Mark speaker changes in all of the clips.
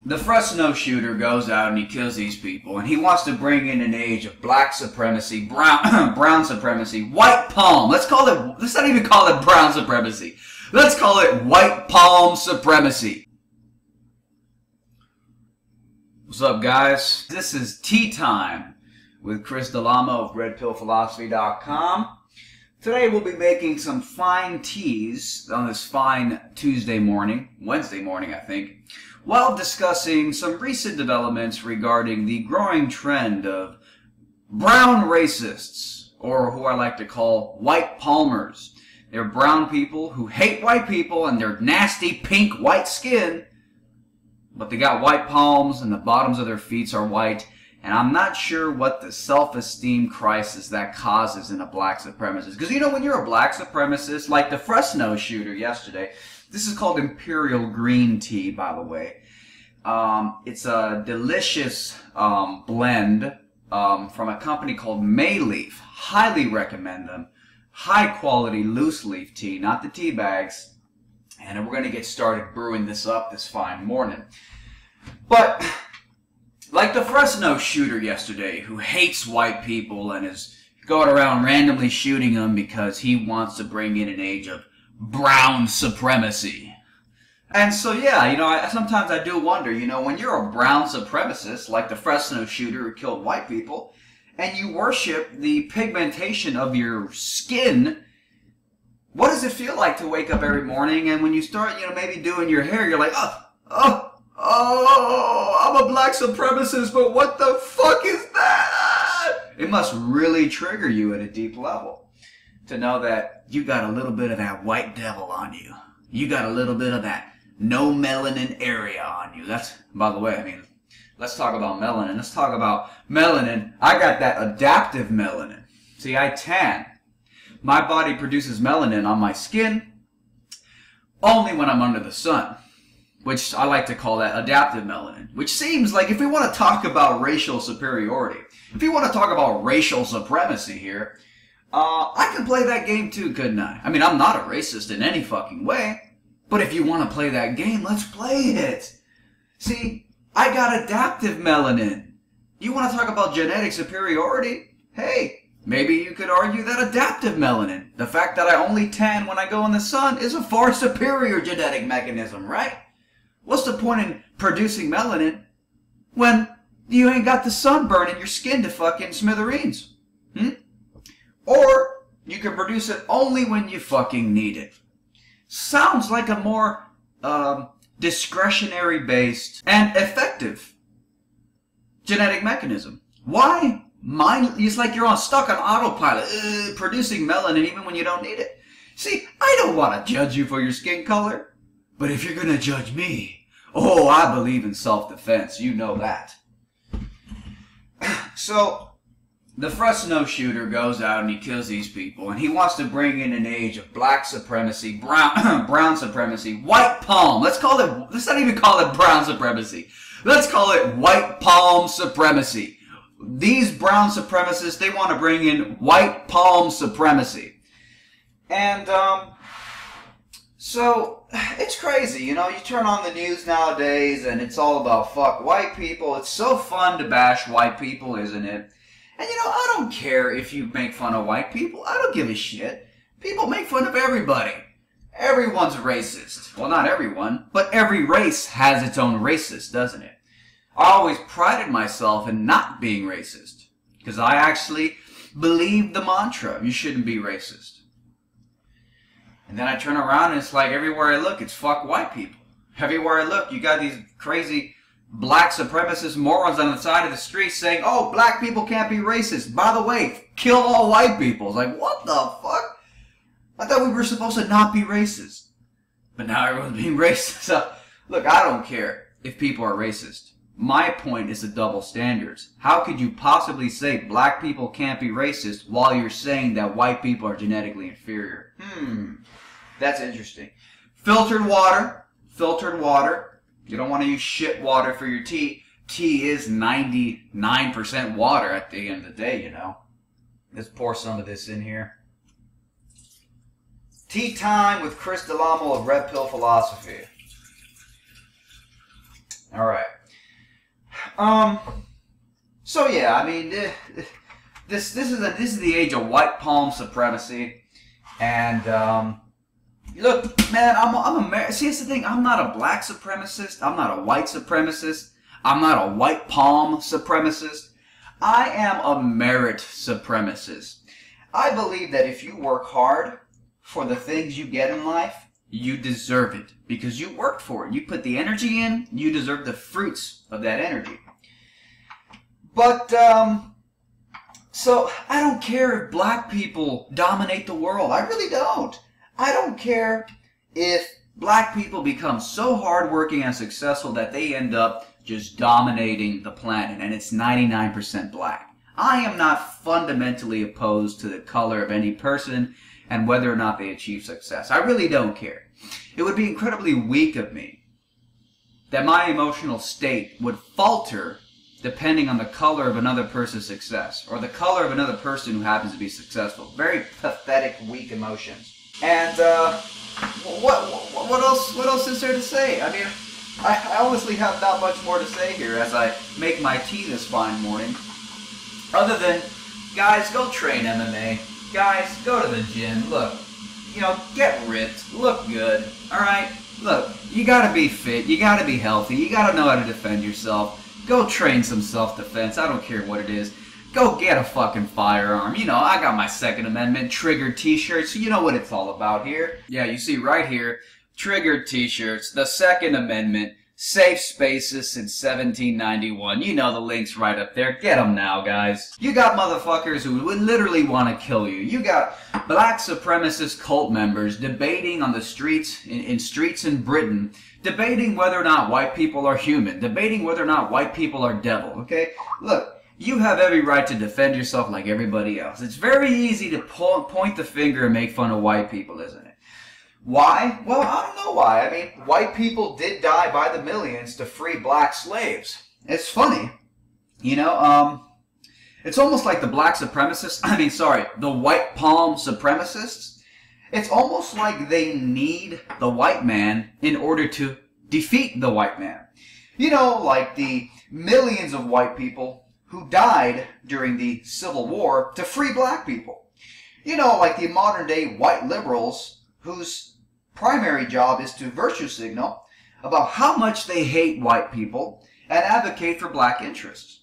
Speaker 1: The Fresno shooter goes out and he kills these people, and he wants to bring in an age of black supremacy, brown supremacy, white palm. Let's not even call it brown supremacy. Let's call it white palm supremacy. What's up, guys? This is Tea Time with Chris Delamo of RedPillPhilosophy.com. Today we'll be making some fine teas on this fine Wednesday morning, I think, while discussing some recent developments regarding the growing trend of brown racists, or who I like to call white palmers. They're brown people who hate white people and their nasty pink white skin, but they got white palms and the bottoms of their feet are white, and I'm not sure what the self-esteem crisis that causes in a black supremacist. Because you know, when you're a black supremacist, like the Fresno shooter yesterday, this is called Imperial Green Tea, by the way. It's a delicious blend from a company called Mayleaf. Highly recommend them. High quality loose leaf tea, not the tea bags. And we're going to get started brewing this up this fine morning. But like the Fresno shooter yesterday, who hates white people and is going around randomly shooting them because he wants to bring in an age of brown supremacy. And so, yeah, you know, sometimes I do wonder, you know, when you're a brown supremacist, like the Fresno shooter who killed white people, and you worship the pigmentation of your skin, what does it feel like to wake up every morning and when you start, you know, maybe doing your hair, you're like, oh, I'm a black supremacist, but what the fuck is that? It must really trigger you at a deep level to know that you got a little bit of that white devil on you. You got a little bit of that no melanin area on you. That's, by the way, I mean, let's talk about melanin. Let's talk about melanin. I got that adaptive melanin. See, I tan. My body produces melanin on my skin only when I'm under the sun, which I like to call that adaptive melanin, which seems like if we want to talk about racial superiority, if you want to talk about racial supremacy here, I can play that game too, couldn't I? I mean, I'm not a racist in any fucking way, but if you want to play that game, let's play it. See, I got adaptive melanin. You want to talk about genetic superiority? Hey, maybe you could argue that adaptive melanin, the fact that I only tan when I go in the sun, is a far superior genetic mechanism, right? What's the point in producing melanin when you ain't got the sun burning your skin to fucking smithereens? Or you can produce it only when you fucking need it. Sounds like a more discretionary-based and effective genetic mechanism. Why? It's like you're stuck on autopilot, producing melanin even when you don't need it. See, I don't want to judge you for your skin color, but if you're going to judge me, oh, I believe in self-defense. You know that. So the Fresno shooter goes out and he kills these people, and he wants to bring in an age of black supremacy, brown supremacy, white palm. Let's not even call it brown supremacy. Let's call it white palm supremacy. These brown supremacists, they want to bring in white palm supremacy. And, so, it's crazy, you know, you turn on the news nowadays and it's all about fuck white people. It's so fun to bash white people, isn't it? And you know, I don't care if you make fun of white people. I don't give a shit. People make fun of everybody. Everyone's racist. Well, not everyone, but every race has its own racist, doesn't it? I always prided myself in not being racist, because I actually believe the mantra, you shouldn't be racist. And then I turn around and it's like everywhere I look, it's fuck white people. Everywhere I look, you got these crazy black supremacist morons on the side of the street saying, oh, black people can't be racist. By the way, kill all white people. It's like, what the fuck? I thought we were supposed to not be racist. But now everyone's being racist. So, look, I don't care if people are racist. My point is the double standards. How could you possibly say black people can't be racist while you're saying that white people are genetically inferior? That's interesting. Filtered water. You don't want to use shit water for your tea. Tea is 99% water at the end of the day, you know. Let's pour some of this in here. Tea time with Chris Delamo of Red Pill Philosophy. Alright. So yeah, I mean, this is the age of white palm supremacy, and look, man, see, that's the thing. I'm not a black supremacist. I'm not a white supremacist. I'm not a white palm supremacist. I am a merit supremacist. I believe that if you work hard for the things you get in life, you deserve it because you worked for it. You put the energy in. You deserve the fruits of that energy. But, so I don't care if black people dominate the world. I really don't. I don't care if black people become so hardworking and successful that they end up just dominating the planet and it's 99% black. I am not fundamentally opposed to the color of any person and whether or not they achieve success. I really don't care. It would be incredibly weak of me that my emotional state would falter depending on the color of another person's success, or the color of another person who happens to be successful. Very pathetic, weak emotions. And what else is there to say? I mean, I honestly have not much more to say here as I make my tea this fine morning. Other than, guys, go train MMA. Guys, go to the gym. Look, you know, get ripped. Look good. All right? Look, you gotta be fit. You gotta be healthy. You gotta know how to defend yourself. Go train some self-defense. I don't care what it is. Go get a fucking firearm. You know, I got my Second Amendment triggered t-shirts, so you know what it's all about here. Yeah, you see right here, triggered t-shirts, the Second Amendment, safe spaces since 1791. You know the link's right up there. Get them now, guys. You got motherfuckers who would literally want to kill you. You got black supremacist cult members debating on the streets, in streets in Britain, debating whether or not white people are human, debating whether or not white people are devil, okay? Look, you have every right to defend yourself like everybody else. It's very easy to point the finger and make fun of white people, isn't it? Why? Well, I don't know why. I mean, white people did die by the millions to free black slaves. It's funny. You know, it's almost like the black supremacists, the white palm supremacists. It's almost like they need the white man in order to defeat the white man. You know, like the millions of white people who died during the Civil War to free black people. You know, like the modern day white liberals whose primary job is to virtue signal about how much they hate white people and advocate for black interests.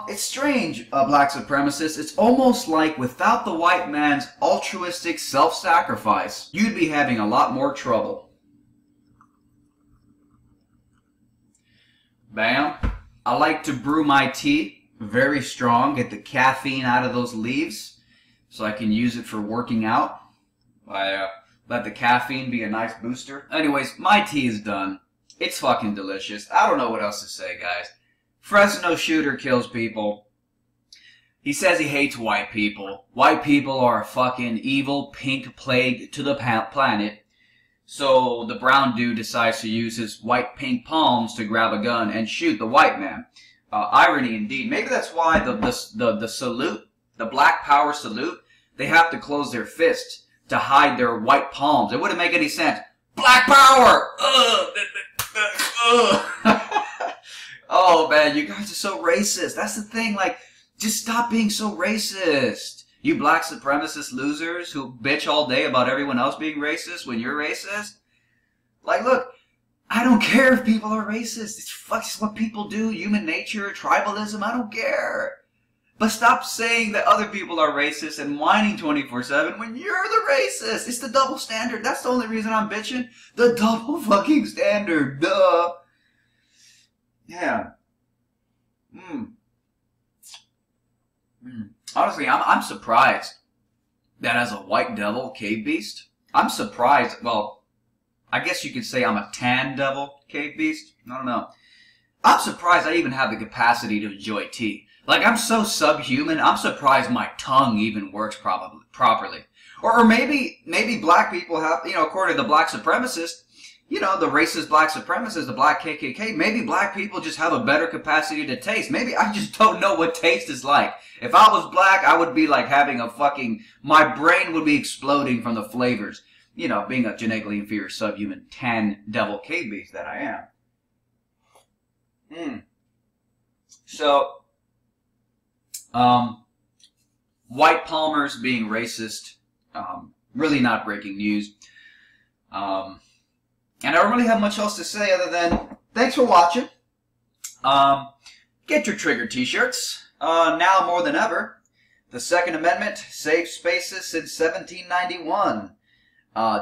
Speaker 1: It's strange, black supremacists. It's almost like without the white man's altruistic self-sacrifice, you'd be having a lot more trouble. Bam. I like to brew my tea very strong, get the caffeine out of those leaves so I can use it for working out. I let the caffeine be a nice booster. Anyways, my tea is done. It's fucking delicious. I don't know what else to say, guys. Fresno shooter kills people. He says he hates white people. White people are a fucking evil pink plague to the planet. So the brown dude decides to use his white pink palms to grab a gun and shoot the white man. Irony indeed. Maybe that's why the salute, the black power salute, they have to close their fists to hide their white palms. It wouldn't make any sense. Black power! Oh man, you guys are so racist. That's the thing, like, just stop being so racist. You black supremacist losers who bitch all day about everyone else being racist when you're racist. Like, look, I don't care if people are racist. It's what people do, human nature, tribalism, I don't care. But stop saying that other people are racist and whining 24/7 when you're the racist. It's the double standard. That's the only reason I'm bitching. The double fucking standard. Duh. Yeah. Honestly, I'm surprised that as a white devil cave beast, I'm surprised. Well, I guess you could say I'm a tan devil cave beast. I don't know. I'm surprised I even have the capacity to enjoy tea. Like, I'm so subhuman, I'm surprised my tongue even works properly. Or maybe black people have, you know, according to the black supremacists, you know, the racist black supremacists, the black KKK, maybe black people just have a better capacity to taste. Maybe I just don't know what taste is like. If I was black, I would be like having a fucking, my brain would be exploding from the flavors. You know, being a genetically inferior subhuman tan devil cave beast that I am. So, white Palmers being racist, really not breaking news. And I don't really have much else to say other than thanks for watching. Get your Trigger t-shirts. Now more than ever. The Second Amendment, safe spaces since 1791.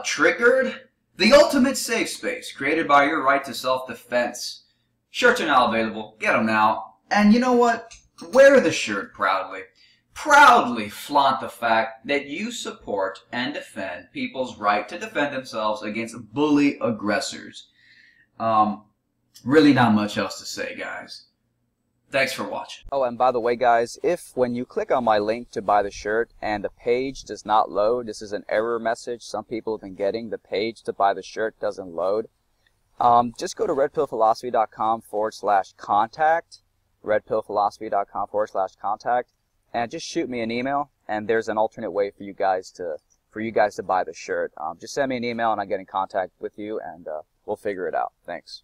Speaker 1: Triggered, the ultimate safe space created by your right to self-defense. Shirts are now available. Get them now. And you know what? Wear the shirt proudly. Proudly flaunt the fact that you support and defend people's right to defend themselves against bully aggressors. Really not much else to say, guys. Thanks for watching.
Speaker 2: Oh, and by the way, guys, if when you click on my link to buy the shirt and the page does not load, this is an error message some people have been getting. The page to buy the shirt doesn't load. Just go to redpillphilosophy.com/contact, redpillphilosophy.com/contact, and just shoot me an email. And there's an alternate way for you guys to buy the shirt. Just send me an email and I'll get in contact with you, and we'll figure it out. Thanks.